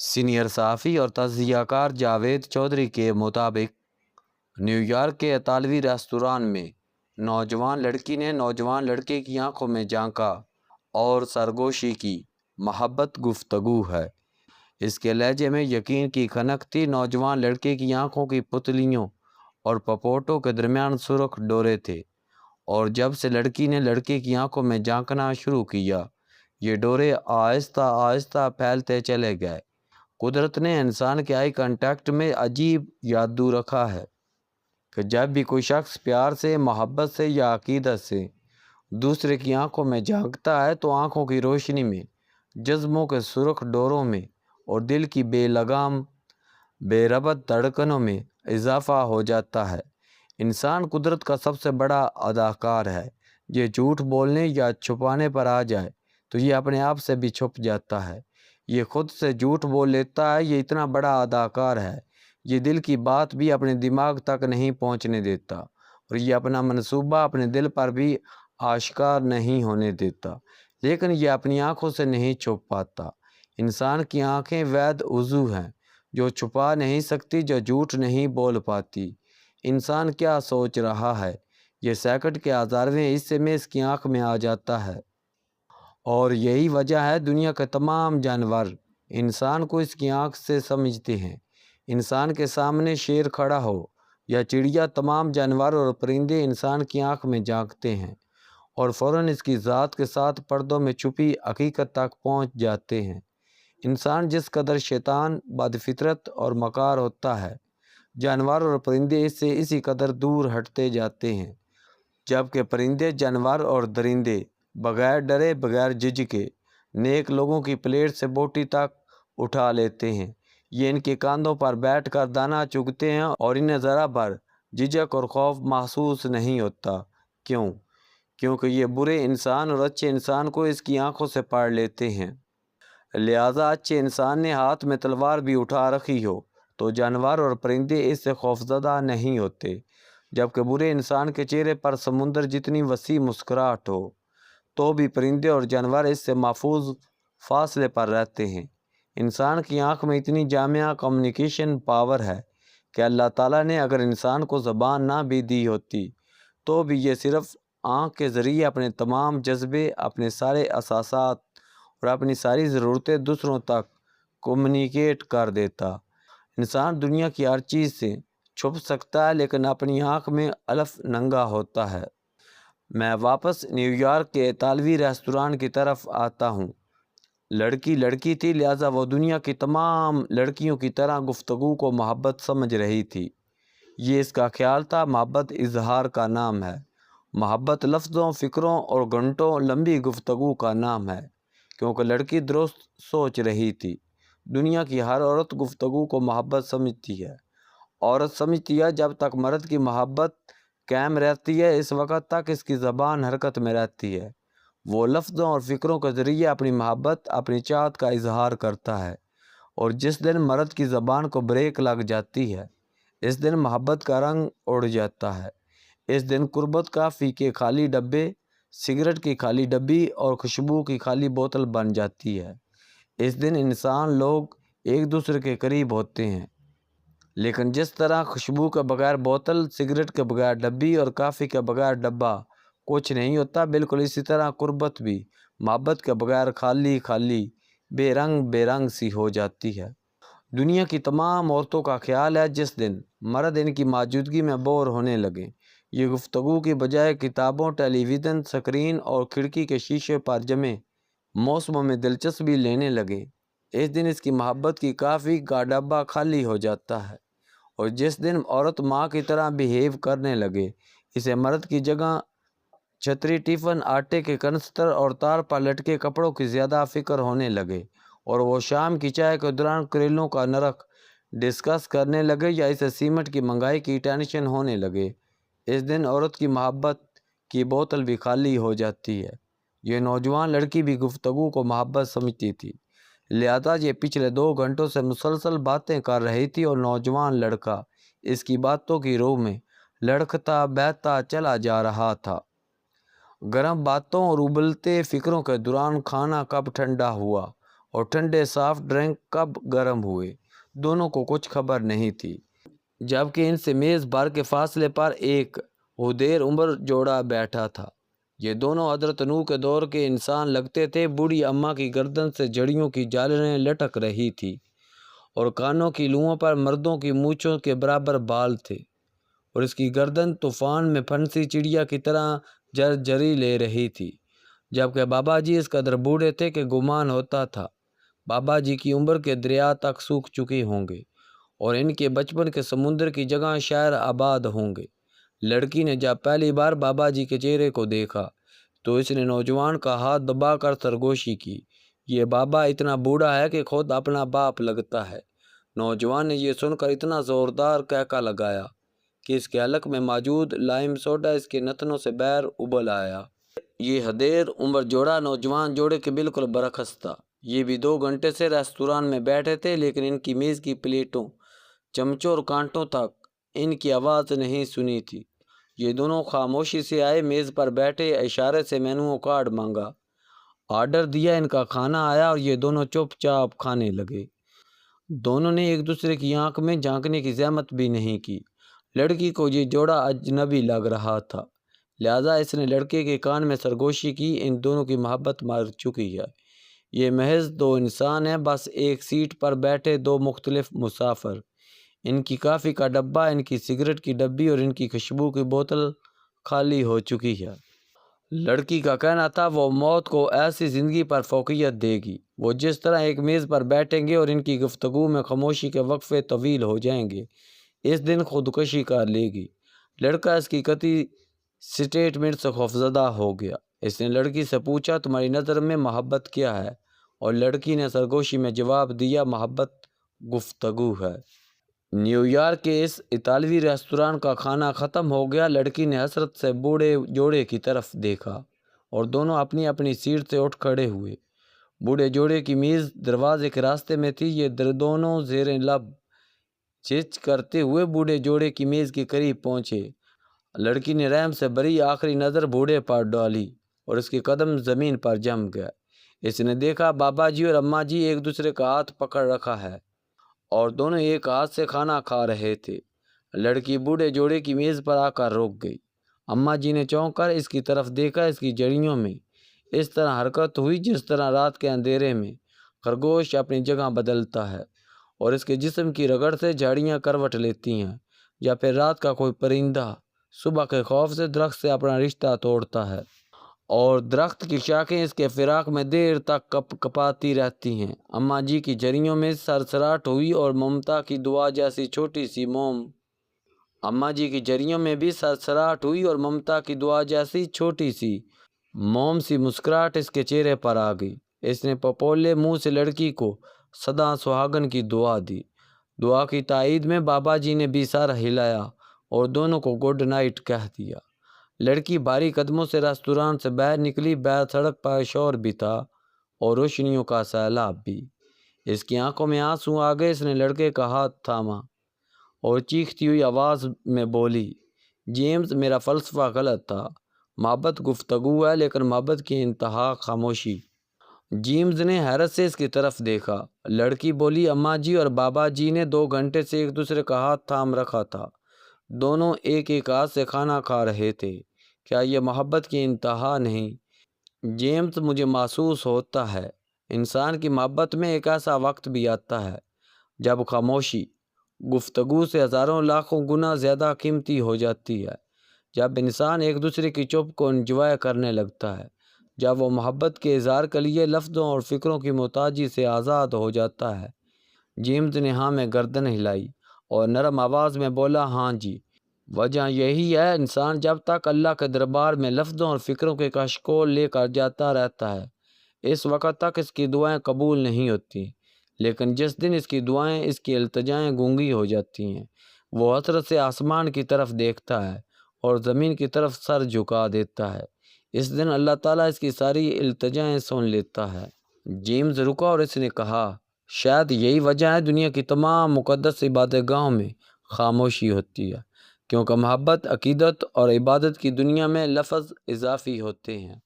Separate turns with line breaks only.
Senior صحافی اور تجزیہ کار جاوید چودھری کے مطابق نیو یارک کے اطالوی ریستوران میں نوجوان لڑکی نے نوجوان لڑکے کی آنکھوں میں جھانکا اور سرگوشی کی۔ محبت گفتگو ہے، اس کے لہجے میں یقین کی کھنک تھی۔ نوجوان لڑکے کی آنکھوں کی پتلیوں اور پپوٹوں کے درمیان سرخ ڈورے تھے، اور جب سے لڑکی نے لڑکے کی آنکھوں میں جھانکنا شروع کیا، یہ ڈورے آہستہ آہستہ پھیلتے چلے گئے۔ قدرت نے انسان کے آئی کانٹیکٹ میں عجیب جادو رکھا ہے کہ جب بھی کوئی شخص پیار سے، محبت سے یا عقیدت سے دوسرے کی آنکھوں میں جھانکتا ہے تو آنکھوں کی روشنی میں، جذبوں کے سرخ ڈوروں میں اور دل کی بے لگام بے ربط دھڑکنوں میں اضافہ ہو جاتا ہے۔ انسان قدرت کا سب سے بڑا اداکار ہے۔ یہ جھوٹ بولنے یا چھپانے پر آ جائے تو یہ اپنے آپ سے بھی چھپ جاتا ہے۔ یہ خود سے جھوٹ بول لیتا ہے۔ یہ اتنا بڑا اداکار ہے، یہ دل کی بات بھی اپنے دماغ تک نہیں پہنچنے دیتا، اور یہ اپنا منصوبہ اپنے دل پر بھی آشکار نہیں ہونے دیتا، لیکن یہ اپنی آنکھوں سے نہیں چھپ پاتا۔ انسان کی آنکھیں وید عضو ہیں جو چھپا نہیں سکتی، جو جھوٹ نہیں بول پاتی۔ انسان کیا سوچ رہا ہے یہ سیکنڈ کے ہزارویں حصے میں اس کی آنکھ میں آ جاتا ہے، اور یہی وجہ ہے دنیا کے تمام جانور انسان کو اس کی آنکھ سے سمجھتے ہیں۔ انسان کے سامنے شیر کھڑا ہو یا چڑیا، تمام جانور اور پرندے انسان کی آنکھ میں جھانکتے ہیں اور فوراً اس کی ذات کے ساتھ پردوں میں چھپی حقیقت تک پہنچ جاتے ہیں۔ انسان جس قدر شیطان، بد فطرت اور مکار ہوتا ہے، جانور اور پرندے اس سے اسی قدر دور ہٹتے جاتے ہیں، جبکہ پرندے، جانور اور درندے بغیر ڈرے، بغیر جھجکے نیک لوگوں کی پلیٹ سے بوٹی تک اٹھا لیتے ہیں۔ یہ ان کے کاندھوں پر بیٹھ کر دانا چگتے ہیں اور انہیں ذرا بھر جھجک اور خوف محسوس نہیں ہوتا۔ کیوں؟ کیونکہ یہ برے انسان اور اچھے انسان کو اس کی آنکھوں سے پڑھ لیتے ہیں۔ لہٰذا اچھے انسان نے ہاتھ میں تلوار بھی اٹھا رکھی ہو تو جانور اور پرندے اس سے خوفزدہ نہیں ہوتے، جبکہ برے انسان کے چہرے پر سمندر جتنی وسیع مسکراہٹ ہو تو بھی پرندے اور جانور اس سے محفوظ فاصلے پر رہتے ہیں۔ انسان کی آنکھ میں اتنی جامع کمیونیکیشن پاور ہے کہ اللہ تعالیٰ نے اگر انسان کو زبان نہ بھی دی ہوتی تو بھی یہ صرف آنکھ کے ذریعے اپنے تمام جذبے، اپنے سارے احساسات اور اپنی ساری ضرورتیں دوسروں تک کمیونیکیٹ کر دیتا۔ انسان دنیا کی ہر چیز سے چھپ سکتا ہے لیکن اپنی آنکھ میں الف ننگا ہوتا ہے۔ میں واپس نیو یارک کے اطالوی ریستوران کی طرف آتا ہوں۔ لڑکی لڑکی تھی، لہٰذا وہ دنیا کی تمام لڑکیوں کی طرح گفتگو کو محبت سمجھ رہی تھی۔ یہ اس کا خیال تھا۔ محبت اظہار کا نام ہے۔ محبت لفظوں، فکروں اور گھنٹوں لمبی گفتگو کا نام ہے، کیونکہ لڑکی درست سوچ رہی تھی۔ دنیا کی ہر عورت گفتگو کو محبت سمجھتی ہے۔ عورت سمجھتی ہے جب تک مرد کی محبت قائم رہتی ہے، اس وقت تک اس کی زبان حرکت میں رہتی ہے۔ وہ لفظوں اور فکروں کے ذریعے اپنی محبت، اپنی چاہت کا اظہار کرتا ہے، اور جس دن مرد کی زبان کو بریک لگ جاتی ہے، اس دن محبت کا رنگ اڑ جاتا ہے۔ اس دن قربت کافی کے خالی ڈبے، سگریٹ کی خالی ڈبی اور خوشبو کی خالی بوتل بن جاتی ہے۔ اس دن انسان لوگ ایک دوسرے کے قریب ہوتے ہیں، لیکن جس طرح خوشبو کے بغیر بوتل، سگریٹ کے بغیر ڈبی اور کافی کے بغیر ڈبہ کچھ نہیں ہوتا، بالکل اسی طرح قربت بھی محبت کے بغیر خالی خالی، بے رنگ سی ہو جاتی ہے۔ دنیا کی تمام عورتوں کا خیال ہے جس دن مرد ان کی موجودگی میں بور ہونے لگے، یہ گفتگو کی بجائے کتابوں، ٹیلی ویژن اسکرین اور کھڑکی کے شیشے پر جمے موسموں میں دلچسپی لینے لگے، اس دن اس کی محبت کی کافی کا ڈبہ خالی ہو جاتا ہے۔ اور جس دن عورت ماں کی طرح بیہیو کرنے لگے، اسے مرد کی جگہ چھتری، ٹفن، آٹے کے کنستر اور تار پر لٹکے کپڑوں کی زیادہ فکر ہونے لگے، اور وہ شام کی چائے کے دوران کریلوں کا نرخ ڈسکس کرنے لگے یا اسے سیمنٹ کی مہنگائی کی ٹینشن ہونے لگے، اس دن عورت کی محبت کی بوتل بھی خالی ہو جاتی ہے۔ یہ نوجوان لڑکی بھی گفتگو کو محبت سمجھتی تھی، لہذا یہ پچھلے 2 گھنٹوں سے مسلسل باتیں کر رہی تھی، اور نوجوان لڑکا اس کی باتوں کی رو میں لڑکتا بہتا چلا جا رہا تھا۔ گرم باتوں اور ابلتے فکروں کے دوران کھانا کب ٹھنڈا ہوا اور ٹھنڈے سافٹ ڈرنک کب گرم ہوئے، دونوں کو کچھ خبر نہیں تھی، جبکہ ان سے میز بھر کے فاصلے پر ایک حدیر عمر جوڑا بیٹھا تھا۔ یہ دونوں حضرت نوح کے دور کے انسان لگتے تھے۔ بوڑھی اماں کی گردن سے جڑیوں کی جالریں لٹک رہی تھی اور کانوں کی لوؤں پر مردوں کی مونچھوں کے برابر بال تھے، اور اس کی گردن طوفان میں پھنسی چڑیا کی طرح جری لے رہی تھی، جبکہ بابا جی اس قدر بوڑھے تھے کہ گمان ہوتا تھا بابا جی کی عمر کے دریا تک سوکھ چکے ہوں گے اور ان کے بچپن کے سمندر کی جگہ شہر آباد ہوں گے۔ لڑکی نے جب پہلی بار بابا جی کے چہرے کو دیکھا تو اس نے نوجوان کا ہاتھ دبا کر سرگوشی کی، یہ بابا اتنا بوڑھا ہے کہ خود اپنا باپ لگتا ہے۔ نوجوان نے یہ سن کر اتنا زوردار کہکا لگایا کہ اس کے حلق میں موجود لائم سوڈا اس کے نتنوں سے باہر ابل آیا۔ یہ حدیر عمر جوڑا نوجوان جوڑے کے بالکل برعکس تھا۔ یہ بھی 2 گھنٹے سے ریستوران میں بیٹھے تھے، لیکن ان کی میز کی پلیٹوں، چمچوں اور کانٹوں تک ان کی آواز نہیں سنی تھی۔ یہ دونوں خاموشی سے آئے، میز پر بیٹھے، اشارے سے مینو کارڈ مانگا، آرڈر دیا، ان کا کھانا آیا اور یہ دونوں چپ چاپ کھانے لگے۔ دونوں نے ایک دوسرے کی آنکھ میں جھانکنے کی زحمت بھی نہیں کی۔ لڑکی کو یہ جوڑا اجنبی لگ رہا تھا، لہذا اس نے لڑکے کے کان میں سرگوشی کی، ان دونوں کی محبت مر چکی ہے۔ یہ محض 2 انسان ہیں، بس ایک سیٹ پر بیٹھے 2 مختلف مسافر۔ ان کی کافی کا ڈبہ، ان کی سگریٹ کی ڈبی اور ان کی خوشبو کی بوتل خالی ہو چکی ہے۔ لڑکی کا کہنا تھا وہ موت کو ایسی زندگی پر فوقیت دے گی، وہ جس طرح ایک میز پر بیٹھیں گے اور ان کی گفتگو میں خاموشی کے وقفے طویل ہو جائیں گے، اس دن خودکشی کر لے گی۔ لڑکا اس کی قطعی سٹیٹمنٹ سے خوفزدہ ہو گیا۔ اس نے لڑکی سے پوچھا، تمہاری نظر میں محبت کیا ہے؟ اور لڑکی نے سرگوشی میں جواب دیا، محبت گفتگو ہے۔ نیو یارک کے اس اطالوی ریستوران کا کھانا ختم ہو گیا۔ لڑکی نے حسرت سے بوڑھے جوڑے کی طرف دیکھا اور دونوں اپنی اپنی سیٹ سے اٹھ کھڑے ہوئے۔ بوڑھے جوڑے کی میز دروازے کے راستے میں تھی۔ یہ دونوں زیر لب چچ کرتے ہوئے بوڑھے جوڑے کی میز کے قریب پہنچے۔ لڑکی نے رحم سے بھری آخری نظر بوڑھے پر ڈالی اور اس کے قدم زمین پر جم گئے۔ اس نے دیکھا بابا جی اور اماں جی ایک دوسرے کا ہاتھ پکڑ رکھا ہے اور دونوں ایک ہاتھ سے کھانا کھا رہے تھے۔ لڑکی بوڑھے جوڑے کی میز پر آ کر رک گئی۔ اماں جی نے چونک کر اس کی طرف دیکھا۔ اس کی جڑیوں میں اس طرح حرکت ہوئی جس طرح رات کے اندھیرے میں خرگوش اپنی جگہ بدلتا ہے اور اس کے جسم کی رگڑ سے جھاڑیاں کروٹ لیتی ہیں، یا پھر رات کا کوئی پرندہ صبح کے خوف سے درخت سے اپنا رشتہ توڑتا ہے اور درخت کی شاخیں اس کے فراق میں دیر تک کپ کپاتی رہتی ہیں۔ اماں جی کی جڑیوں میں سرسراہٹ ہوئی اور ممتا کی دعا جیسی چھوٹی سی موم سی مسکراہٹ اس کے چہرے پر آ گئی۔ اس نے پپولے منہ سے لڑکی کو سدا سہاگن کی دعا دی۔ دعا کی تائید میں بابا جی نے بھی سر ہلایا اور دونوں کو گڈ نائٹ کہہ دیا۔ لڑکی بھاری قدموں سے ریستوران سے باہر نکلی۔ باہر سڑک پر شور بھی تھا اور روشنیوں کا سیلاب بھی۔ اس کی آنکھوں میں آنسو آ گئے۔ اس نے لڑکے کا ہاتھ تھاما اور چیختی ہوئی آواز میں بولی، جیمز، میرا فلسفہ غلط تھا۔ محبت گفتگو ہے، لیکن محبت کی انتہا خاموشی۔ جیمز نے حیرت سے اس کی طرف دیکھا۔ لڑکی بولی، اماں جی اور بابا جی نے 2 گھنٹے سے ایک دوسرے کا ہاتھ تھام رکھا تھا، دونوں ایک ایک ہاتھ سے کھانا کھا رہے تھے، کیا یہ محبت کی انتہا نہیں؟ جیمز، مجھے محسوس ہوتا ہے انسان کی محبت میں ایک ایسا وقت بھی آتا ہے جب خاموشی گفتگو سے ہزاروں لاکھوں گنا زیادہ قیمتی ہو جاتی ہے، جب انسان ایک دوسرے کی چپ کو انجوائے کرنے لگتا ہے، جب وہ محبت کے اظہار کے لیے لفظوں اور فکروں کی محتاجی سے آزاد ہو جاتا ہے۔ جیمز نے ہاں میں گردن ہلائی اور نرم آواز میں بولا، ہاں جی، وجہ یہی ہے انسان جب تک اللہ کے دربار میں لفظوں اور فکروں کے کشکول لے کر جاتا رہتا ہے، اس وقت تک اس کی دعائیں قبول نہیں ہوتی، لیکن جس دن اس کی دعائیں، اس کی التجائیں گونگی ہو جاتی ہیں، وہ حسرت سے آسمان کی طرف دیکھتا ہے اور زمین کی طرف سر جھکا دیتا ہے۔ اس دن اللہ تعالیٰ اس کی ساری التجائیں سن لیتا ہے۔ جیمز رکا اور اس نے کہا، شاید یہی وجہ ہے دنیا کی تمام مقدس عبادت گاہوں میں خاموشی ہوتی ہے، کیونکہ محبت، عقیدت اور عبادت کی دنیا میں لفظ اضافی ہوتے ہیں۔